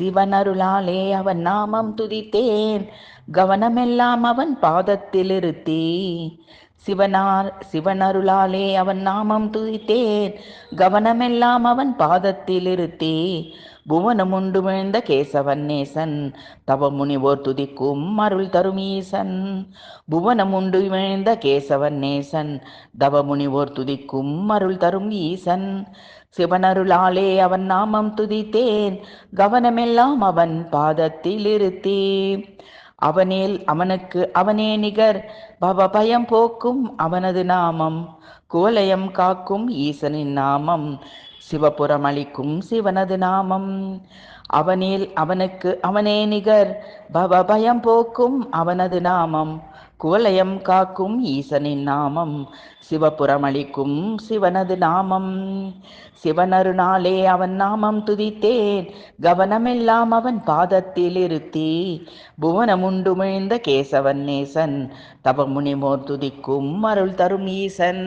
சிவனருளாலே அவன் நாமம் துதித்தேன், கவனமெல்லாம் அவன் பாதத்தில் இருத்தி. சிவனருளாலே அவன் நாமம் துதித்தேன், கவனமெல்லாம் அவன் பாதத்தில் இருத்தி. புவனமுண்டு விழுந்த கேசவன் நேசன், தவ முனிவோர் துதிக்கும் அருள் தரும் ஈசன். புவனமுண்டு விழுந்த கேசவன் நேசன், தவ முனிவோர் துதிக்கும் அருள் தரும் ஈசன். சிவனருளாலே அவன் நாமம் துதித்தேன், கவனமெல்லாம் அவன் பாதத்தில் இருத்தி. அவனே நிகர், பவபயம் போக்கும் அவனது நாமம், குவலயம் காக்கும் ஈசனின் நாமம், சிவபுரம் அளிக்கும் சிவனது நாமம். அவனே நிகர், பவபயம் போக்கும் அவனது நாமம், குவலயம் காக்கும் ஈசனின் நாமம், சிவபுரம் அளிக்கும் சிவனது நாமம். சிவனருளாலே அவன் நாமம் துதித்தேன், கவனமெல்லாம் அவன் பாதத்தில் இருத்தி. புவனமுண்டு மிழ்ந்த கேசவன் நேசன், தவ முனிவோர் துதிக்கும் அருள் தரும் ஈசன்.